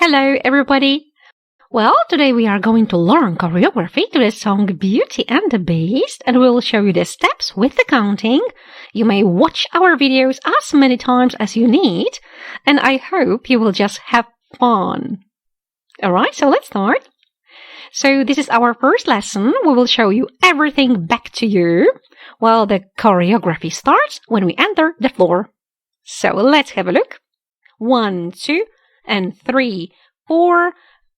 Hello, everybody. Well, today we are going to learn choreography to the song Beauty and the Beast, and we'll show you the steps with the counting. You may watch our videos as many times as you need, and I hope you will just have fun. Alright, so let's start. So this is our first lesson. We will show you everything back to you. Well, the choreography starts when we enter the floor. So let's have a look. 1, 2, and 3, 4,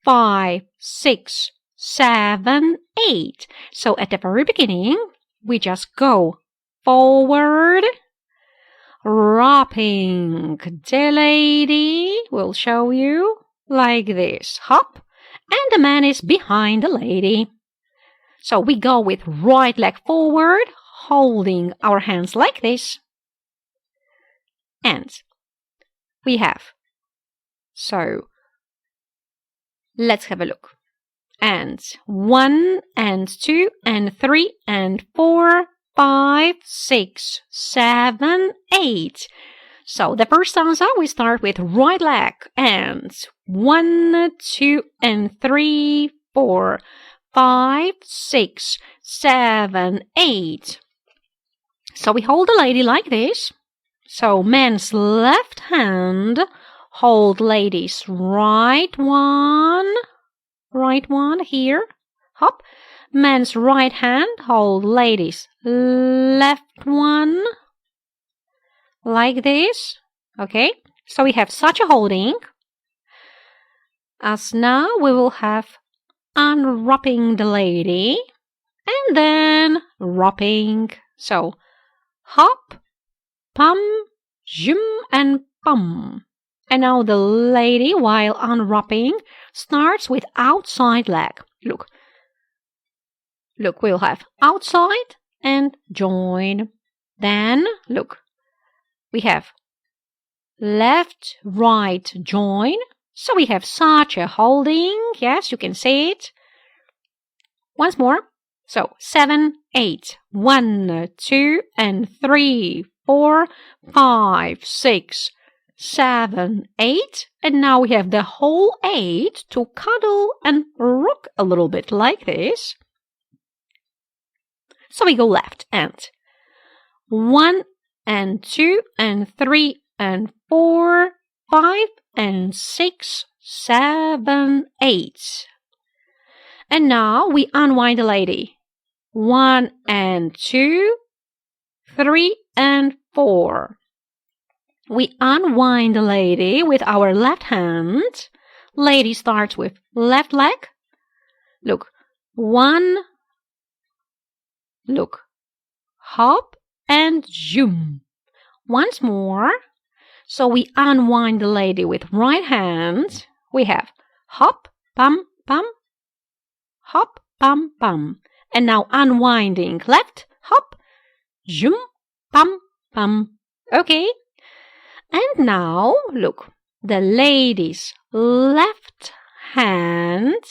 5, 6, 7, 8. So at the very beginning, we just go forward, wrapping the lady. We'll show you like this. Hop, and the man is behind the lady. So we go with right leg forward, holding our hands like this. And we have. So let's have a look. And 1 and 2 and 3 and 4, 5, 6, 7, 8. So the first stanza we start with right leg and 1, 2 and 3, 4, 5, 6, 7, 8. So we hold the lady like this. So man's left hand hold lady's right one here, hop. Man's right hand hold lady's left one, like this, okay? So we have such a holding. As now we will have unwrapping the lady, and then wrapping. So hop, pum, zoom, and pum. And now the lady, while unwrapping, starts with outside leg. Look, we'll have outside and join. Then, look, we have left, right, join. So we have such a holding. Yes, you can see it. Once more. So 7, 8, 1, 2, and 3, 4, 5, 6, 7, 8, and now we have the whole 8 to cuddle and rock a little bit like this. So we go left and 1 and 2 and 3 and 4, 5 and 6, 7, 8. And now we unwind the lady. 1 and 2, 3 and 4. We unwind the lady with our left hand. Lady starts with left leg. Look, 1, look, hop and zoom. Once more. So we unwind the lady with right hand. We have hop, pum, pum, hop, pum, pum. And now unwinding left, hop, zoom, pum, pum. Okay. And now, look, the lady's left hand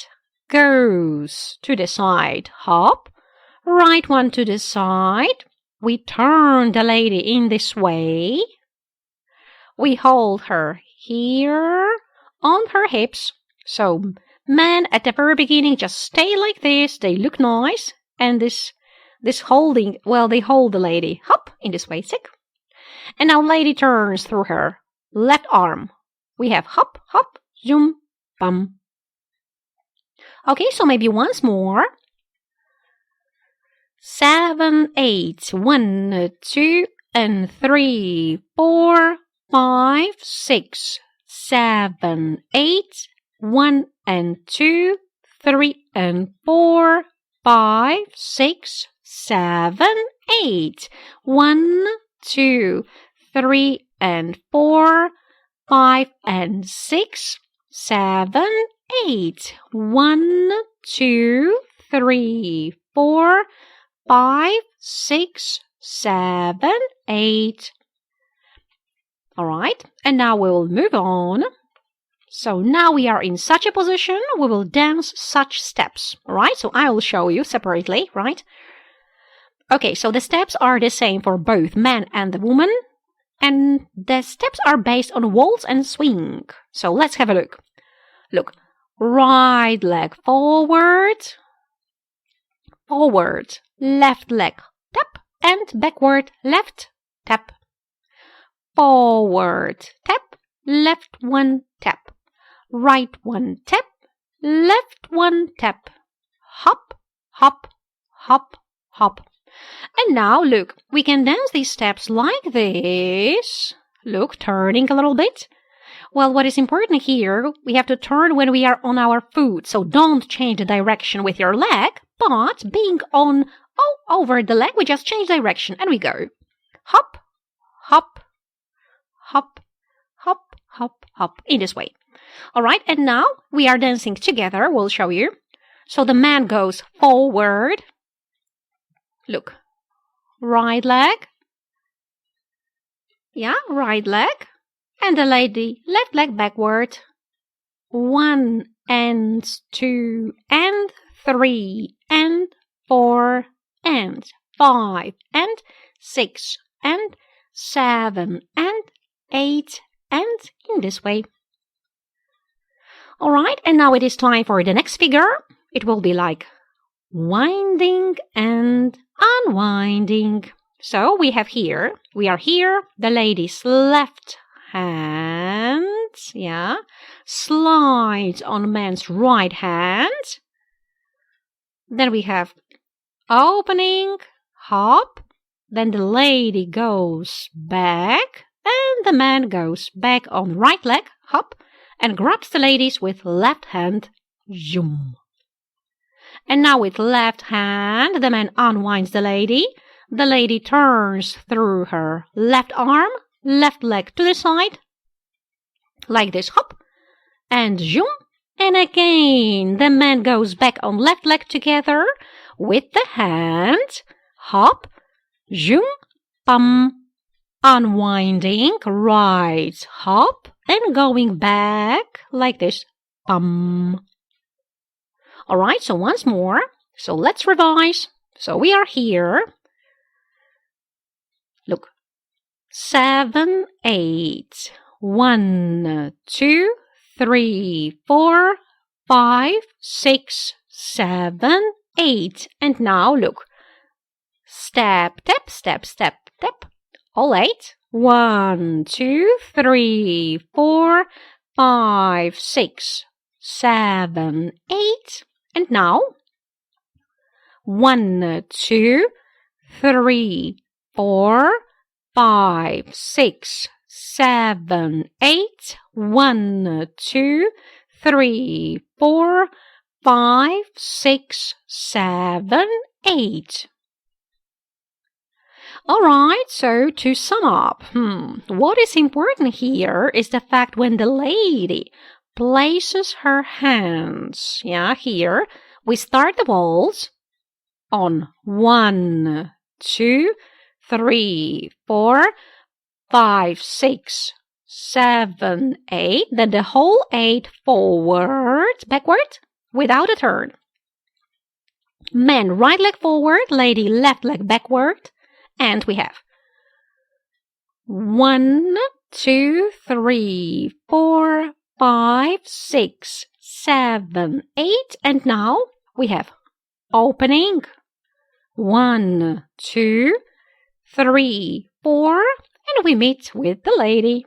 goes to the side, hop, right one to the side. We turn the lady in this way. We hold her here on her hips. So, men at the very beginning just stay like this. They look nice. And this holding, well, they hold the lady, hop, in this way, sick. And now lady turns through her left arm. We have hop, hop, zoom, bum. Okay, so maybe once more. 7, 8, 1, 2, and 3, 4, 5, 6, 7, 8, 1 and 2, 3 and 4, 5, 6, 7, 8, 1, 2, 3 and 4, 5 and 6, 7, 8, 1, 2, 3, 4, 5, 6, 7, 8. Alright, and now we will move on. So now we are in such a position, we will dance such steps. Alright, so I will show you separately, right? Okay, so the steps are the same for both man and the woman. And the steps are based on waltz and swing. So let's have a look. Look, right leg forward, forward, left leg tap, and backward, left tap. Forward tap, left one tap, right one tap, left one tap. Hop, hop, hop, hop. And now look, we can dance these steps like this. Look, turning a little bit. Well, what is important here, we have to turn when we are on our foot. So don't change the direction with your leg, but being on over the leg, we just change direction and we go. Hop, hop, hop, hop, hop, hop, in this way. All right, and now we are dancing together. We'll show you. So the man goes forward. Look, right leg. Yeah, right leg. And the lady, left leg backward. 1 and 2 and 3 and 4 and 5 and 6 and 7 and 8 and in this way. All right, and now it is time for the next figure. It will be like winding and unwinding. So we are here, the lady's left hand, slides on man's right hand. Then we have opening, hop, then the lady goes back, and the man goes back on right leg, hop, and grabs the ladies with left hand, zoom. And now with left hand, the man unwinds the lady turns through her left arm, left leg to the side, like this, hop, and zoom. And again, the man goes back on left leg together with the hand, hop, zoom, bum, unwinding, right, hop, and going back like this, bum. All right, so once more. So let's revise. So we are here. Look, 7, 8, 1, 2, 3, 4, 5, 6, 7, 8. And now look, step, tap, step, step, tap. All 8. 1, 2, 3, 4, 5, 6, 7, 8. And now 1, 2, 3, 4, 5, 6, 7, 8. 1, 2, 3, 4, 5, 6, 7, 8. All right, so to sum up, what is important here is the fact when the lady places her hands, here, we start the waltz on 1, 2, 3, 4, 5, 6, 7, 8, then the whole 8 forward, backward, without a turn. Man, right leg forward, lady, left leg backward, and we have 1, 2, 3, 4, 5, 6, 7, 8, and now we have opening 1, 2, 3, 4, and we meet with the lady.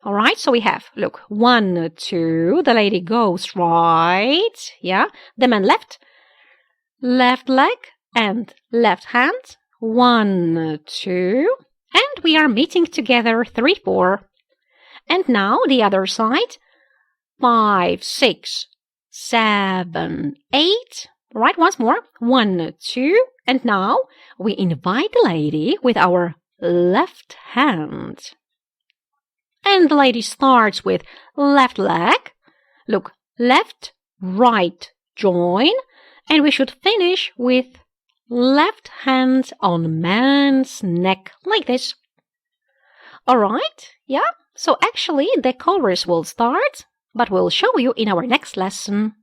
All right, so we have, look, 1, 2, the lady goes right, the man left leg and left hand, 1, 2, and we are meeting together, 3, 4. And now the other side, 5, 6, 7, 8. Right, once more, 1, 2, and now we invite the lady with our left hand. And the lady starts with left leg. Look, left, right, join, and we should finish with left hand on man's neck, like this. All right, so actually the chorus will start, but we'll show you in our next lesson.